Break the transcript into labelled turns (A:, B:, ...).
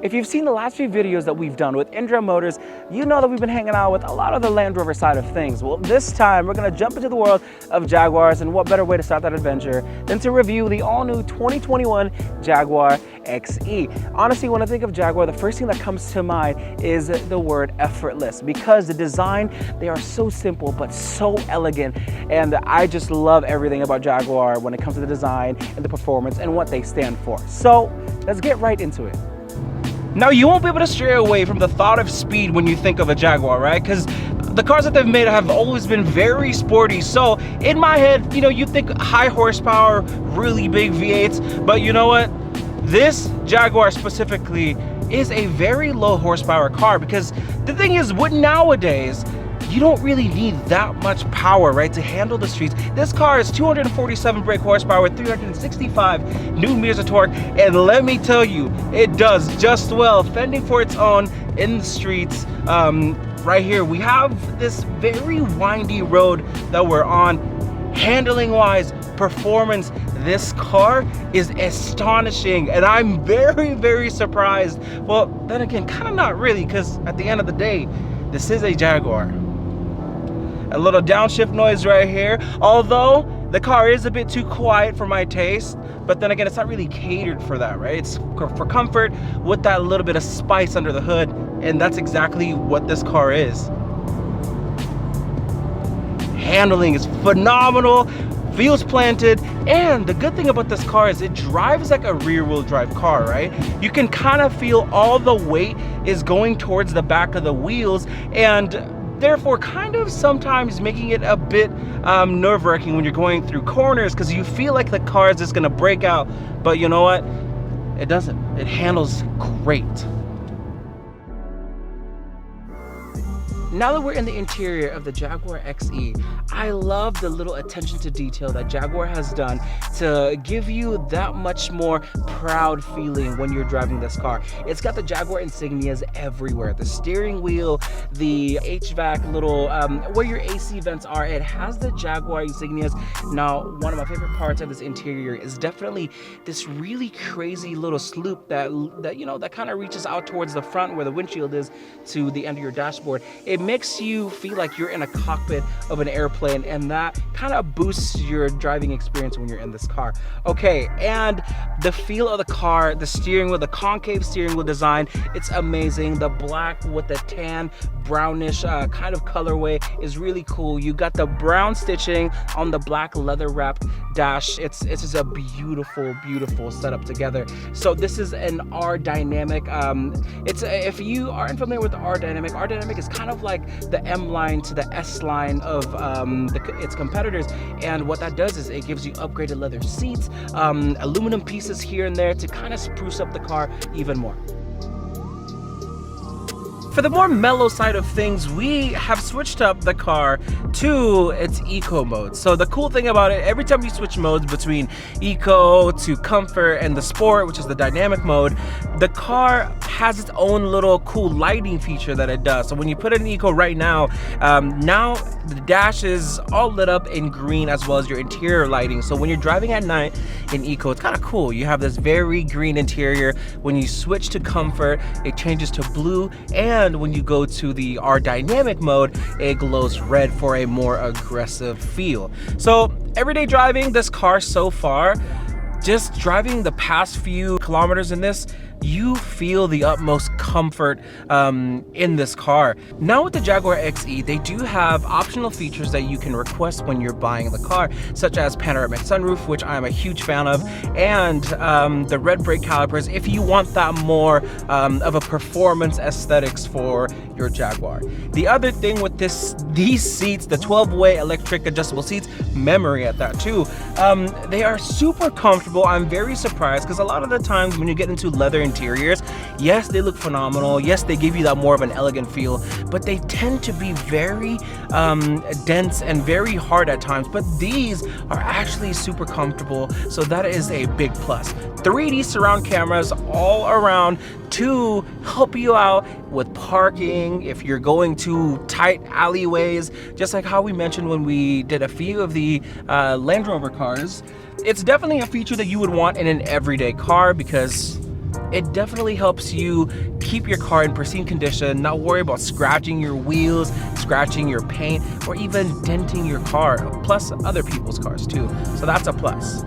A: If you've seen the last few videos that we've done with Indra Motors, you know that we've been hanging out with a lot of the Land Rover side of things. Well, this time we're gonna jump into the world of Jaguars, and what better way to start that adventure than to review the all-new 2021 Jaguar XE. Honestly, when I think of Jaguar, the first thing that comes to mind is the word effortless, because the design, they are so simple but so elegant, and I just love everything about Jaguar when it comes to the design and the performance and what they stand for. So let's get right into it. Now, you won't be able to stray away from the thought of speed when you think of a Jaguar, right? Because the cars that they've made have always been very sporty. So in my head, you think high horsepower, really big V8s, but you know what? This Jaguar specifically is a very low horsepower car, because the thing is, with nowadays, you don't really need that much power, right, to handle the streets. This car is 247 brake horsepower with 365 Newton meters of torque, and let me tell you, it does just well, fending for its own in the streets. Right here, we have this very windy road that we're on. Handling wise, performance, this car is astonishing, and I'm very, very surprised. Well, then again, kind of not really, because at the end of the day, this is a Jaguar. A little downshift noise right here, although the car is a bit too quiet for my taste, but then again, it's not really catered for that, right? It's for comfort with that little bit of spice under the hood, and that's exactly what this car is. Handling is phenomenal, feels planted, and the good thing about this car is it drives like a rear-wheel drive car, right? You can kind of feel all the weight is going towards the back of the wheels, and therefore kind of sometimes making it a bit nerve-wracking when you're going through corners, because you feel like the car is just gonna break out, but you know what? It doesn't. It handles great. Now that we're in the interior of the Jaguar XE, I love the little attention to detail that Jaguar has done to give you that much more proud feeling when you're driving this car. It's got the Jaguar insignias everywhere. The steering wheel, the HVAC little, where your AC vents are, it has the Jaguar insignias. Now, one of my favorite parts of this interior is definitely this really crazy little sloop that kind of reaches out towards the front where the windshield is to the end of your dashboard. It makes you feel like you're in a cockpit of an airplane, and that kind of boosts your driving experience when you're in this car. Okay, and the feel of the car, the steering wheel, the concave steering wheel design, it's amazing. The black with the tan brownish kind of colorway is really cool. You got the brown stitching on the black leather wrapped dash. It's just a beautiful, beautiful setup together. So this is an R Dynamic. If you aren't familiar with the R Dynamic is kind of like the M line to the S line of its competitors, and what that does is it gives you upgraded leather seats, aluminum pieces here and there to kind of spruce up the car even more. For the more mellow side of things, we have switched up the car to its eco mode. So the cool thing about it, every time you switch modes between eco to comfort and the sport, which is the dynamic mode, the car has its own little cool lighting feature that it does. So when you put it in eco right now, now the dash is all lit up in green, as well as your interior lighting. So when you're driving at night in eco, it's kind of cool. You have this very green interior. When you switch to comfort, it changes to blue, and when you go to the R Dynamic mode, it glows red for a more aggressive feel. So everyday driving this car so far, just driving the past few kilometers in this, you feel the utmost comfort in this car. Now with the Jaguar XE, they do have optional features that you can request when you're buying the car, such as panoramic sunroof, which I'm a huge fan of, and the red brake calipers if you want that more of a performance aesthetics for your Jaguar. The other thing with these seats, the 12-way electric adjustable seats, memory at that too, they are super comfortable. I'm very surprised, because a lot of the times when you get into leather interiors, yes, they look phenomenal, yes, they give you that more of an elegant feel, but they tend to be very dense and very hard at times. But these are actually super comfortable, so that is a big plus. 3D surround cameras all around to help you out with parking if you're going to tight alleyways, just like how we mentioned when we did a few of the Land Rover cars. It's definitely a feature that you would want in an everyday car, because it definitely helps you keep your car in pristine condition, not worry about scratching your wheels, scratching your paint, or even denting your car, plus other people's cars too. So that's a plus.